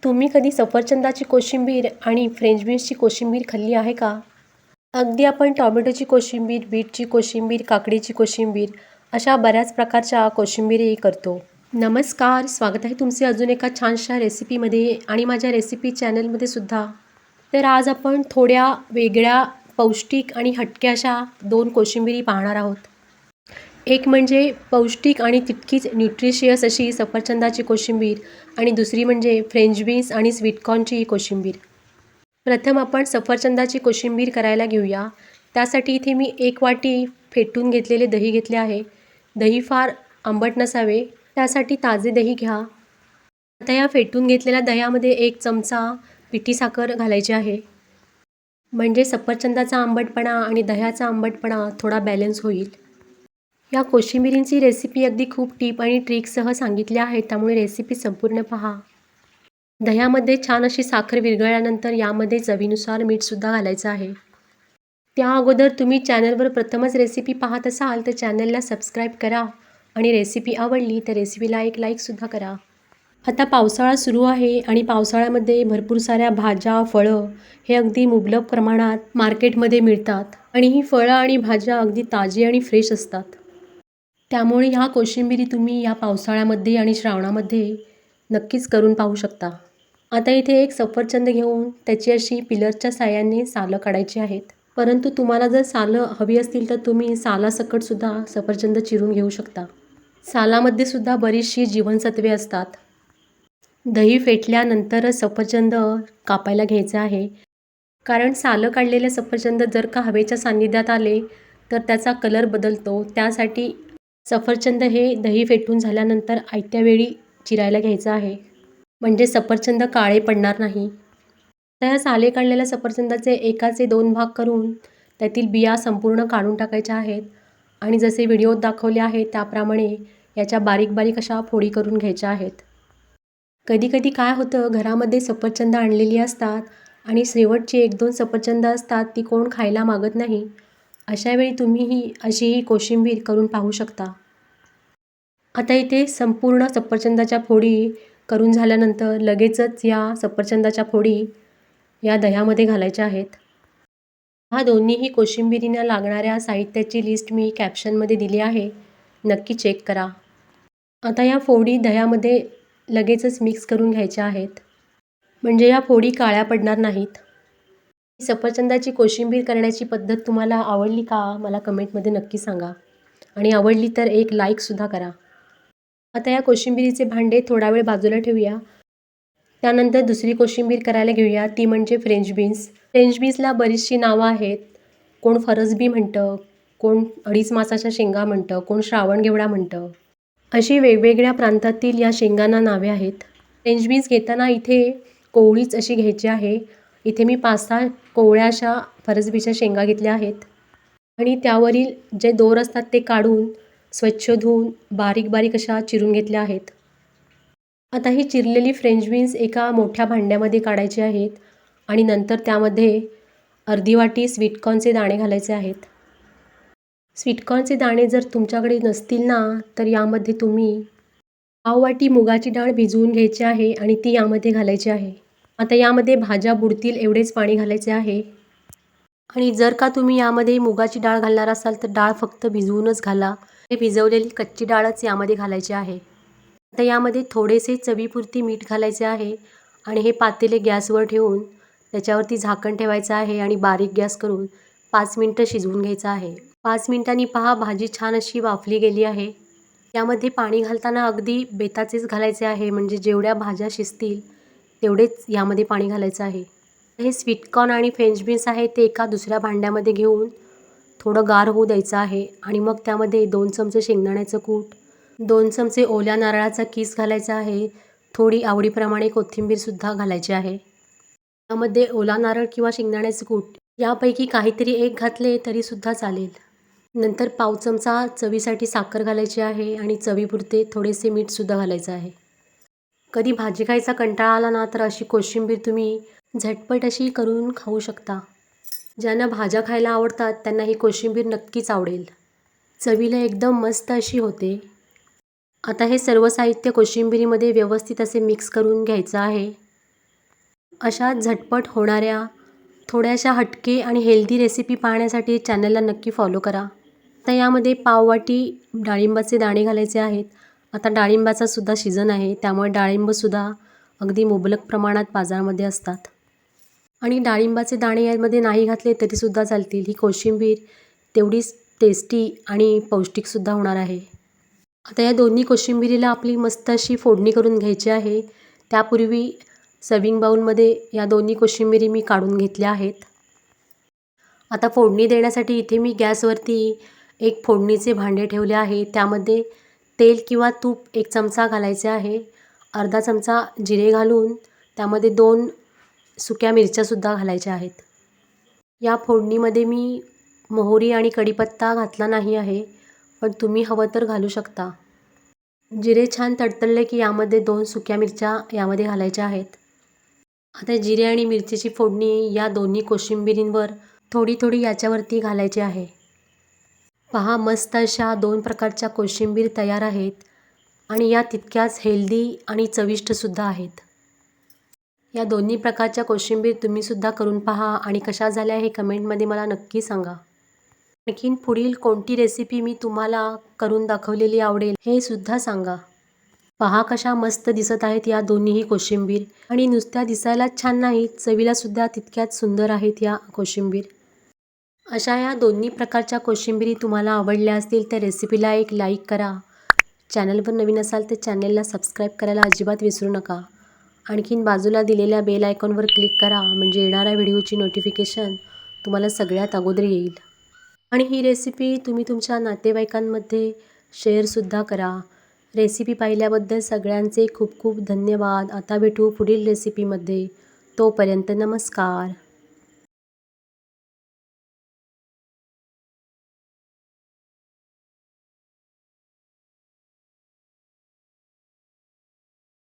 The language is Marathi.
तुम्ही कधी सफरचंदाची कोशिंबीर आणि फ्रेंच बीन्सची कोशिंबीर खाल्ली आहे का? अगदी आपण टोमॅटोची कोशिंबीर, बीटची कोशिंबीर, काकडीची कोशिंबीर अशा बऱ्याच प्रकारच्या कोशिंबीरी करतो. नमस्कार, स्वागत आहे तुमचे अजून एका छानशा रेसिपीमध्ये आणि माझ्या रेसिपी चॅनलमध्ये सुद्धा. तर आज आपण थोड्या वेगळ्या, पौष्टिक आणि हटक्या अशा 2 कोशिंबिरी पाहणार आहोत. एक म्हणजे पौष्टिक आणि तितकीच न्यूट्रिशियस अशी सफरचंदाची कोशिंबीर आणि दुसरी म्हणजे फ्रेंच बीन्स आणि स्वीटकॉर्नची कोशिंबीर. प्रथम आपण सफरचंदाची कोशिंबीर करायला घेऊया. त्यासाठी इथे मी 1 वाटी फेटून घेतलेले दही घेतले आहे. दही फार आंबट नसावे, त्यासाठी ताजे दही घ्या. आता या फेटून घेतलेल्या दह्यामध्ये 1 चमचा पिठी साखर घालायची आहे. म्हणजे सफरचंदाचा आंबटपणा आणि दह्याचा आंबटपणा थोडा बॅलन्स होईल. या कोशिंबिरींची रेसिपी अगदी खूप टिप आणि ट्रिक्ससह सांगितली आहे, त्यामुळे रेसिपी संपूर्ण पहा. दह्यामध्ये छान अशी साखर विरघळल्यानंतर यामध्ये चवीनुसार मीठसुद्धा घालायचं आहे. त्या अगोदर तुम्ही चॅनलवर प्रथमच रेसिपी पाहत असाल तर चॅनलला सबस्क्राईब करा आणि रेसिपी आवडली तर रेसिपीला एक लाईकसुद्धा करा. आता पावसाळा सुरू आहे आणि पावसाळ्यामध्ये भरपूर साऱ्या भाज्या, फळं हे अगदी मुबलक प्रमाणात मार्केटमध्ये मिळतात आणि ही फळं आणि भाज्या अगदी ताजी आणि फ्रेश असतात. त्यामुळे ह्या कोशिंबिरी तुम्ही या पावसाळ्यामध्ये आणि श्रावणामध्ये नक्कीच करून पाहू शकता. आता इथे एक सफरचंद घेऊन त्याची अशी पिलरच्या साहाय्याने सालं काढायची आहेत. परंतु तुम्हाला जर सालं हवी असतील तर तुम्ही सालासकटसुद्धा सफरचंद चिरून घेऊ शकता. सालामध्ये सुद्धा बरीचशी जीवनसत्वे असतात. दही फेटल्यानंतरच सफरचंद कापायला घ्यायचं आहे, कारण सालं काढलेले सफरचंद जर का हवेच्या सान्निध्यात आले तर त्याचा कलर बदलतो. त्यासाठी सफरचंद हे दही फेटून झाल्यानंतर आयत्या वेळी चिरायला घ्यायचं आहे, म्हणजे सफरचंद काळे पडणार नाही. तर या साले काढलेल्या सफरचंदाचे एकाचे 2 भाग करून त्यातील बिया संपूर्ण काढून टाकायच्या आहेत आणि जसे व्हिडिओत दाखवले आहे त्याप्रमाणे याच्या बारीक बारीक अशा फोडी करून घ्यायच्या आहेत. कधी काय होतं, घरामध्ये सफरचंद आणलेली असतात आणि शेवटची 1-2 सफरचंद असतात ती कोण खायला मागत नाही. अशावेळी तुम्ही अशी कोशिंबीर करून पाहू शकता. आता इथे संपूर्ण सफरचंदाच्या फोडी करून झाल्यानंतर लगेचच या सफरचंदाच्या फोडी या दह्यामध्ये घालायच्या आहेत. ह्या दोन्हीही कोशिंबिरींना लागणाऱ्या साहित्याची लिस्ट मी कॅप्शनमध्ये दिली आहे, नक्की चेक करा. आता या फोडी दह्यामध्ये लगेचच मिक्स करून घ्यायच्या आहेत, म्हणजे या फोडी काळ्या पडणार नाहीत. सफरचंदाची कोशिंबीर करण्याची पद्धत तुम्हाला आवडली का, मला कमेंटमध्ये नक्की सांगा आणि आवडली तर एक लाईकसुद्धा करा. आता या कोशिंबिरीचे भांडे थोडा वेळ बाजूला ठेवूया. त्यानंतर दुसरी कोशिंबीर करायला घेऊया, ती म्हणजे फ्रेंच बीन्स. फ्रेंच बीन्सला बरीचशी नावं आहेत. कोण फरसबी म्हणतं, कोण अडीच मासाच्या शेंगा म्हणतं, कोण श्रावणगेवडा म्हणतं. अशी वेगवेगळ्या प्रांतातील या शेंगांना नावे आहेत. फ्रेंच बीन्स घेताना इथे कोवळीच अशी घ्यायची आहे. इथे मी 5-6 कोवळ्या अशा फरसबीच्या शेंगा घेतल्या आहेत आणि त्यावरील जे दोर असतात ते काढून स्वच्छ धुवून बारीक बारीक अशा चिरून घेतल्या आहेत. आता ही चिरलेली फ्रेंच बीन्स एका मोठ्या भांड्यामध्ये काढायची आहेत आणि नंतर त्यामध्ये अर्धी वाटी स्वीटकॉर्नचे दाणे घालायचे आहेत. स्वीटकॉर्नचे दाणे जर तुमच्याकडे नसतील ना तर यामध्ये तुम्ही पाव वाटी मुगाची डाळ भिजवून घ्यायची आहे आणि ती यामध्ये घालायची आहे. आता यामध्ये भाज्या बुडतील एवढेच पाणी घालायचे आहे आणि जर का तुम्ही यामध्ये मुगाची डाळ घालणार असाल तर डाळ फक्त भिजवूनच घाला. हे भिजवलेली कच्ची डाळच यामध्ये घालायची आहे. आता यामध्ये थोडेसे चवीपुरती मीठ घालायचे आहे आणि हे पातेले गॅसवर ठेवून त्याच्यावरती झाकण ठेवायचं आहे आणि बारीक गॅस करून 5 मिनटं शिजवून घ्यायचं आहे. 5 मिनिटांनी पहा, भाजी छान अशी वाफली गेली आहे. यामध्ये पाणी घालताना अगदी बेताचेच घालायचे आहे, म्हणजे जेवढ्या भाज्या शिजतील तेवढेच यामध्ये पाणी घालायचं आहे. हे स्वीटकॉर्न आणि फ्रेंच बीन्स आहे ते एका दुसऱ्या भांड्यामध्ये घेऊन थोडं गार होऊ द्यायचं आहे आणि मग त्यामध्ये 2 चमचे शेंगदाण्याचं कूट, 2 चमचे ओल्या नारळाचा किस घालायचा आहे. थोडी आवडीप्रमाणे कोथिंबीरसुद्धा घालायची आहे. त्यामध्ये ओला नारळ किंवा शेंगदाण्याचे कूट यापैकी काहीतरी एक घातले तरीसुद्धा चालेल. नंतर पाव चमचा चवीसाठी साखर घालायची आहे आणि चवीपुरते थोडेसे मीठसुद्धा घालायचं आहे. कधी भाजी खायचा कंटाळा आला ना तर अशी कोशिंबीर तुम्ही झटपट अशी करून खाऊ शकता. ज्यांना भाज्या खायला आवडतात त्यांना ही कोशिंबीर नक्कीच आवडेल. चवीला एकदम मस्त अशी होते. आता हे सर्व साहित्य कोशिंबिरीमध्ये व्यवस्थित असे मिक्स करून घ्यायचं आहे. अशा झटपट होणाऱ्या थोड्याशा हटके आणि हेल्दी रेसिपी पाहण्यासाठी चॅनलला नक्की फॉलो करा. तर यामध्ये पाववाटी डाळिंबाचे दाणे घालायचे आहेत. आता डाळिंबाचा सुद्धा सीझन आहे, त्यामुळे डाळिंबसुद्धा अगदी मुबलक प्रमाणात बाजारामध्ये असतात. आणि डाळिंबाचे दाणे यामध्ये नाही घातले तरीसुद्धा चालतील. ही कोशिंबीर तेवढीच टेस्टी आणि पौष्टिकसुद्धा होणार आहे. आता या दोन्ही कोशिंबिरीला आपली मस्त अशी फोडणी करून घ्यायची आहे. त्यापूर्वी सर्विंग बाउलमध्ये या दोन्ही कोशिंबिरी मी काढून घेतल्या आहेत. आता फोडणी देण्यासाठी इथे मी गॅसवरती एक फोडणीचे भांडे ठेवले आहे. त्यामध्ये तेल किंवा तूप 1 चमचा घालायचे आहे. अर्धा चमचा जिरे घालून त्यामध्ये 2 सुक्या मिरच्यासुद्धा घालायच्या आहेत. या फोडणीमध्ये मी मोहरी आणि कढीपत्ता घातला नाही आहे, पण तुम्ही हवं तर घालू शकता. जिरे छान तडतडले की यामध्ये 2 सुक्या मिरच्या यामध्ये घालायच्या आहेत. आता जिरे आणि मिरचीची फोडणी या दोन्ही कोशिंबिरींवर थोडी थोडी याच्यावरती घालायची आहे. पहा, मस्त अशा 2 प्रकारच्या कोशिंबीर तयार आहेत आणि या तितक्याच हेल्दी आणि चविष्टसुद्धा आहेत. या दोन्ही प्रकारच्या कोशिंबीर तुम्हीसुद्धा करून पहा आणि कशा झाल्या हे कमेंटमध्ये मला नक्की सांगा. आणखीन पुढील कोणती रेसिपी मी तुम्हाला करून दाखवलेली आवडेल हे सुद्धा सांगा. पहा कशा मस्त दिसत आहेत या दोन्हीही कोशिंबीर आणि नुसत्या दिसायलाच छान नाहीत, चवीलासुद्धा तितक्याच सुंदर आहेत या कोशिंबीर. अशा या दोन्ही प्रकारच्या कोशिंबिरी तुम्हाला आवडल्या असतील तर रेसिपीला एक लाईक करा. चॅनलवर नवीन असाल तर चॅनलला सबस्क्राईब करायला अजिबात विसरू नका. आणखीन बाजूला दिलेल्या बेल आयकॉनवर क्लिक करा, म्हणजे येणाऱ्या व्हिडिओची नोटिफिकेशन तुम्हाला सगळ्यात अगोदर येईल. आणि ही रेसिपी तुम्ही तुमच्या नातेवाईकांमध्ये शेअरसुद्धा करा. रेसिपी पाहिल्याबद्दल सगळ्यांचे खूप खूप धन्यवाद. आता भेटू पुढील रेसिपीमध्ये. तोपर्यंत नमस्कार.